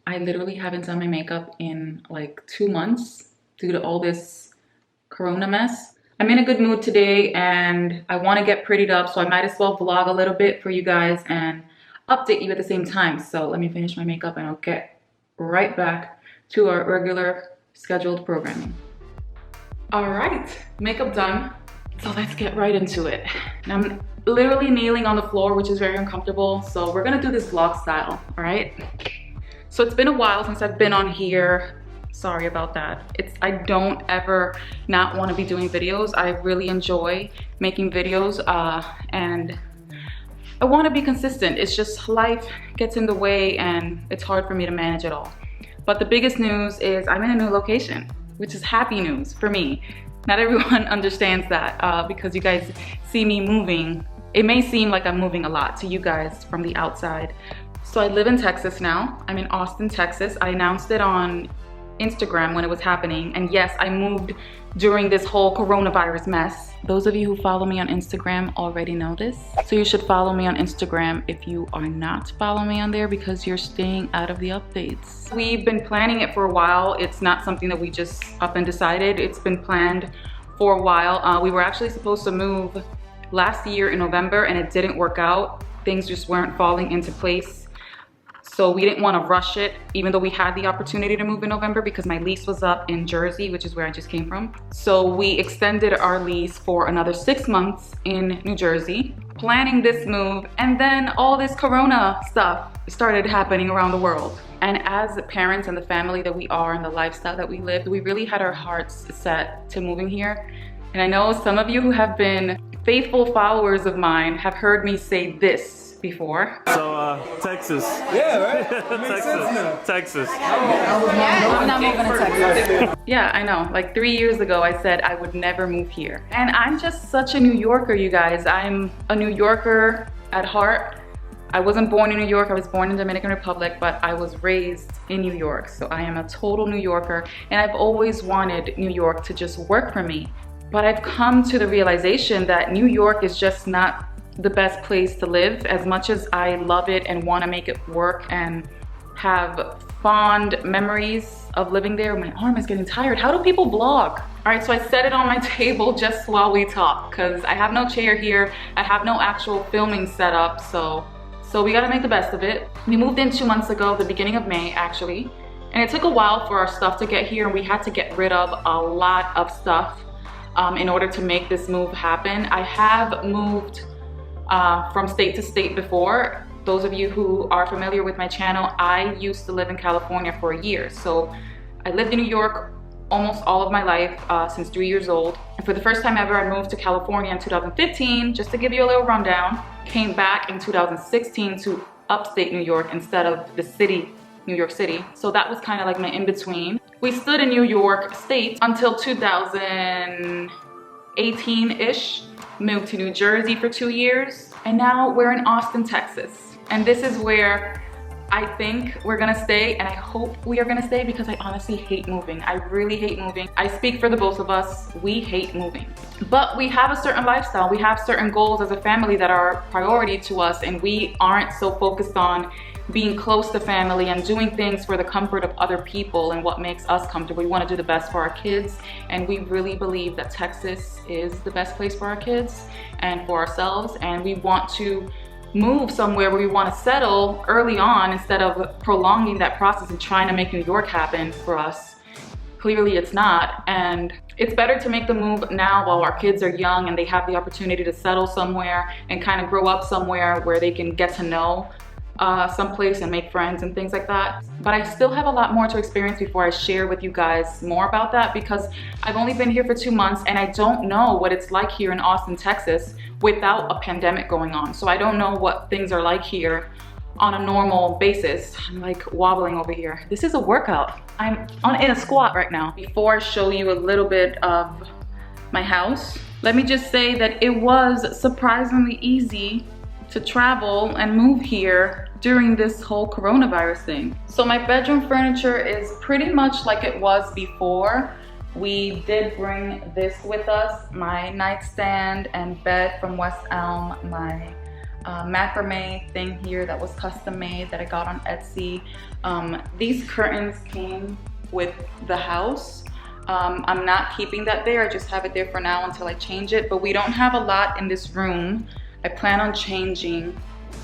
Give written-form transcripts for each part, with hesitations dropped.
I literally haven't done my makeup in like 2 months due to all this corona mess. I'm in a good mood today and I want to get prettied up, so I might as well vlog a little bit for you guys and update you at the same time. So let me finish my makeup and I'll get right back to our regular scheduled programming. All right, makeup done. So let's get right into it. And I'm literally kneeling on the floor, which is very uncomfortable. So we're gonna do this vlog style, all right? So it's been a while since I've been on here. Sorry about that. I don't ever not want to be doing videos. I really enjoy making videos and I want to be consistent. It's just life gets in the way and it's hard for me to manage it all. But the biggest news is I'm in a new location, which is happy news for me. Not everyone understands that because you guys see me moving. It may seem like I'm moving a lot to you guys from the outside. So I live in Texas now. I'm in Austin, Texas. I announced it on Instagram when it was happening. And yes, I moved during this whole coronavirus mess. Those of you who follow me on Instagram already know this. So you should follow me on Instagram if you are not following me on there because you're staying out of the updates. We've been planning it for a while. It's not something that we just up and decided. It's been planned for a while. We were actually supposed to move last year in November and it didn't work out. Things just weren't falling into place. So we didn't want to rush it, even though we had the opportunity to move in November because my lease was up in Jersey, which is where I just came from. So we extended our lease for another 6 months in New Jersey, planning this move, and then all this corona stuff started happening around the world. And as the parents and the family that we are and the lifestyle that we lived, we really had our hearts set to moving here. And I know some of you who have been faithful followers of mine have heard me say this before. So, Texas. Yeah, right? Texas. I'm not moving to Texas. Yeah, I know. Like 3 years ago, I said I would never move here. And I'm just such a New Yorker, you guys. I'm a New Yorker at heart. I wasn't born in New York. I was born in Dominican Republic, but I was raised in New York. So I am a total New Yorker. And I've always wanted New York to just work for me. But I've come to the realization that New York is just not the best place to live. As much as I love it and want to make it work and have fond memories of living there, my arm is getting tired. How do people vlog? All right, so I set it on my table just while we talk because I have no chair here. I have no actual filming setup, so we gotta make the best of it. We moved in 2 months ago, the beginning of May actually, and it took a while for our stuff to get here and we had to get rid of a lot of stuff in order to make this move happen. I have moved from state to state before. Those of you who are familiar with my channel, I used to live in California for a year. So I lived in New York almost all of my life since 3 years old. And for the first time ever, I moved to California in 2015, just to give you a little rundown. Came back in 2016 to upstate New York instead of the city, New York City. So that was kind of like my in-between. We stood in New York State until 2018-ish. Moved to New Jersey for 2 years, and now we're in Austin, Texas. And this is where I think we're gonna stay, and I hope we are gonna stay because I honestly hate moving. I really hate moving. I speak for the both of us. We hate moving. But we have a certain lifestyle. We have certain goals as a family that are priority to us, and we aren't so focused on being close to family and doing things for the comfort of other people and what makes us comfortable. We want to do the best for our kids, and we really believe that Texas is the best place for our kids and for ourselves, and we want to move somewhere where we want to settle early on instead of prolonging that process and trying to make New York happen for us. Clearly it's not, and it's better to make the move now while our kids are young and they have the opportunity to settle somewhere and kind of grow up somewhere where they can get to know someplace and make friends and things like that. But I still have a lot more to experience before I share with you guys more about that because I've only been here for 2 months and I don't know what it's like here in Austin, Texas without a pandemic going on. So I don't know what things are like here on a normal basis. I'm like wobbling over here. This is a workout. I'm in a squat right now. Before I show you a little bit of my house, let me just say that it was surprisingly easy to travel and move here during this whole coronavirus thing. So my bedroom furniture is pretty much like it was before. We did bring this with us, my nightstand and bed from West Elm, my macrame thing here that was custom made that I got on Etsy. These curtains came with the house. I'm not keeping that there. I just have it there for now until I change it. But we don't have a lot in this room. I plan on changing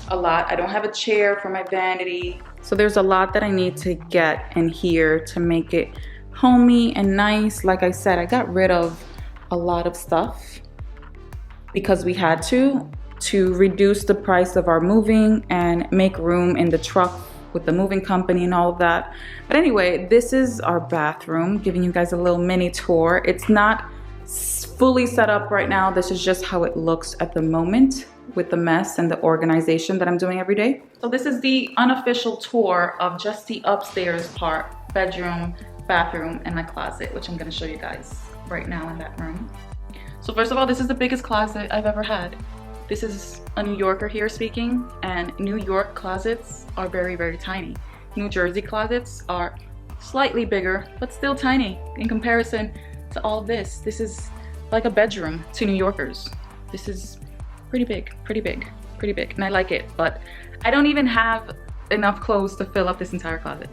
a lot. I don't have a chair for my vanity. So there's a lot that I need to get in here to make it homey and nice. Like I said, I got rid of a lot of stuff because we had to reduce the price of our moving and make room in the truck with the moving company and all of that. But anyway, this is our bathroom, giving you guys a little mini tour. It's not fully set up right now. This is just how it looks at the moment with the mess and the organization that I'm doing every day. So this is the unofficial tour of just the upstairs part, bedroom, bathroom, and my closet, which I'm gonna show you guys right now in that room. So first of all, this is the biggest closet I've ever had. This is a New Yorker here speaking, and New York closets are very, very tiny. New Jersey closets are slightly bigger, but still tiny in comparison to all of this. This is like a bedroom to New Yorkers. This is pretty big, pretty big, pretty big, and I like it, but I don't even have enough clothes to fill up this entire closet.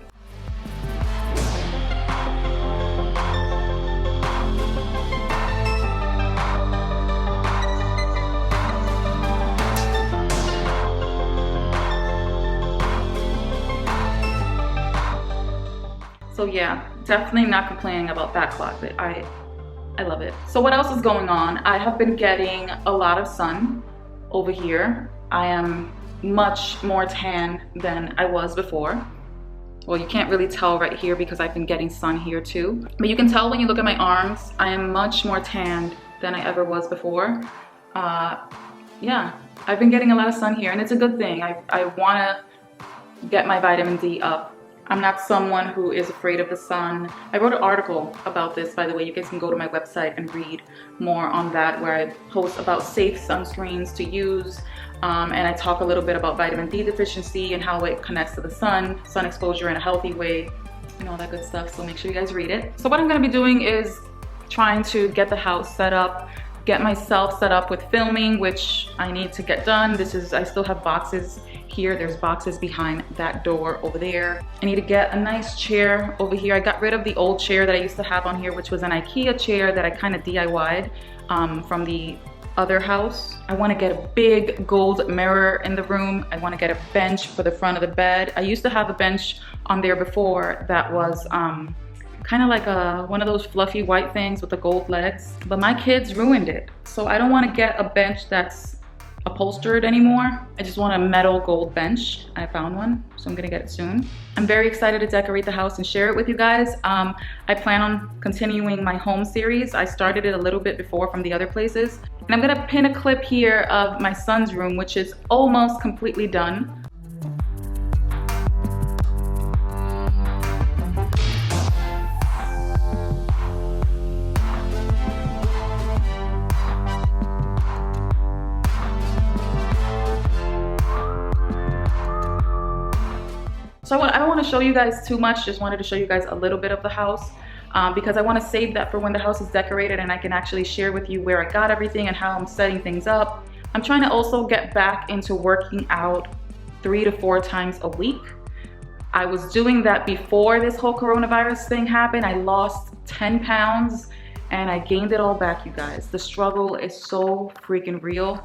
So yeah, definitely not complaining about that closet. I love it. So what else is going on? I have been getting a lot of sun over here. I am much more tan than I was before. Well, you can't really tell right here because I've been getting sun here too. But you can tell when you look at my arms, I am much more tanned than I ever was before. Yeah, I've been getting a lot of sun here, and it's a good thing. I wanna get my vitamin D up. I'm not someone who is afraid of the sun. I wrote an article about this, by the way. You guys can go to my website and read more on that, where I post about safe sunscreens to use. And I talk a little bit about vitamin D deficiency and how it connects to the sun exposure in a healthy way, and all that good stuff. So make sure you guys read it. So what I'm gonna be doing is trying to get the house set up, get myself set up with filming, which I need to get done. I still have boxes here. There's boxes behind that door over there. I need to get a nice chair over here. I got rid of the old chair that I used to have on here, which was an IKEA chair that I kind of DIY'd from the other house. I want to get a big gold mirror in the room. I want to get a bench for the front of the bed. I used to have a bench on there before that was kind of like one of those fluffy white things with the gold legs, but my kids ruined it. So I don't want to get a bench that's upholstered anymore. I just want a metal gold bench. I found one, so I'm gonna get it soon. I'm very excited to decorate the house and share it with you guys. I plan on continuing my home series. I started it a little bit before from the other places. And I'm gonna pin a clip here of my son's room, which is almost completely done. So I don't want to show you guys too much, just wanted to show you guys a little bit of the house because I want to save that for when the house is decorated and I can actually share with you where I got everything and how I'm setting things up. I'm trying to also get back into working out 3 to 4 times a week. I was doing that before this whole coronavirus thing happened. I lost 10 pounds and I gained it all back, you guys. The struggle is so freaking real.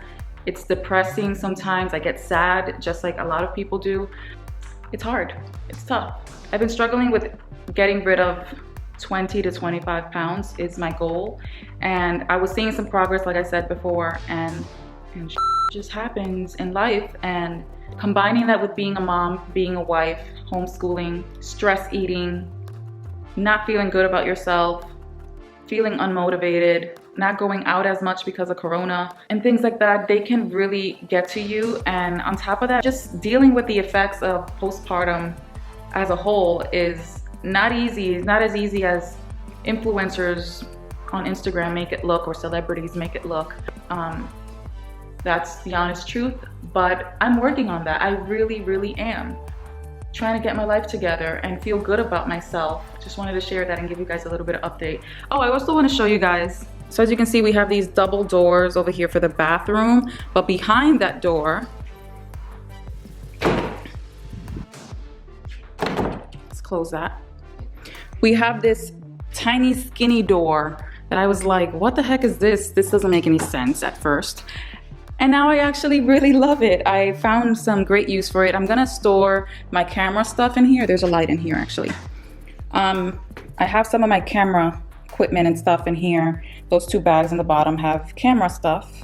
It's depressing sometimes. I get sad, just like a lot of people do. It's hard, it's tough. I've been struggling with getting rid of 20 to 25 pounds is my goal. And I was seeing some progress, like I said before, and just happens in life. And combining that with being a mom, being a wife, homeschooling, stress eating, not feeling good about yourself, feeling unmotivated, not going out as much because of Corona, and things like that, they can really get to you. And on top of that, just dealing with the effects of postpartum as a whole is not easy. It's not as easy as influencers on Instagram make it look, or celebrities make it look. That's the honest truth, but I'm working on that. I really, really am. Trying to get my life together and feel good about myself. Just wanted to share that and give you guys a little bit of update. Oh, I also want to show you guys. So as you can see, we have these double doors over here for the bathroom, but behind that door close that. We have this tiny skinny door that I was like, what the heck is this? This doesn't make any sense at first. And now I actually really love it. I found some great use for it. I'm gonna store my camera stuff in here. There's a light in here actually. I have some of my camera equipment and stuff in here. Those 2 bags in the bottom have camera stuff.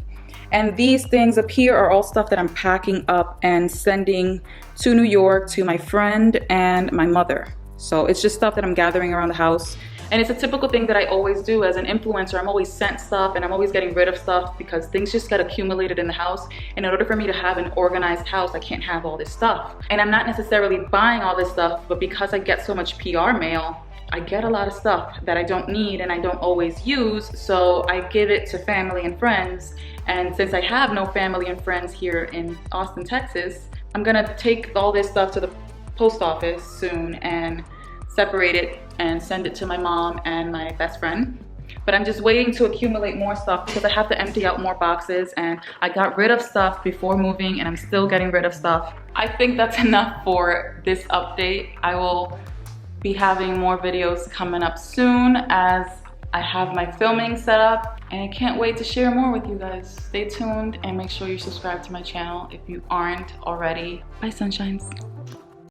And these things up here are all stuff that I'm packing up and sending to New York to my friend and my mother. So it's just stuff that I'm gathering around the house. And it's a typical thing that I always do as an influencer. I'm always sent stuff and I'm always getting rid of stuff because things just get accumulated in the house. And in order for me to have an organized house, I can't have all this stuff. And I'm not necessarily buying all this stuff, but because I get so much PR mail, I get a lot of stuff that I don't need and I don't always use, so I give it to family and friends. And since I have no family and friends here in Austin, Texas, I'm gonna take all this stuff to the post office soon and separate it and send it to my mom and my best friend. But I'm just waiting to accumulate more stuff because I have to empty out more boxes, and I got rid of stuff before moving and I'm still getting rid of stuff. I think that's enough for this update. I will be having more videos coming up soon as I have my filming set up, and I can't wait to share more with you guys. Stay tuned and make sure you subscribe to my channel if you aren't already. Bye, sunshines.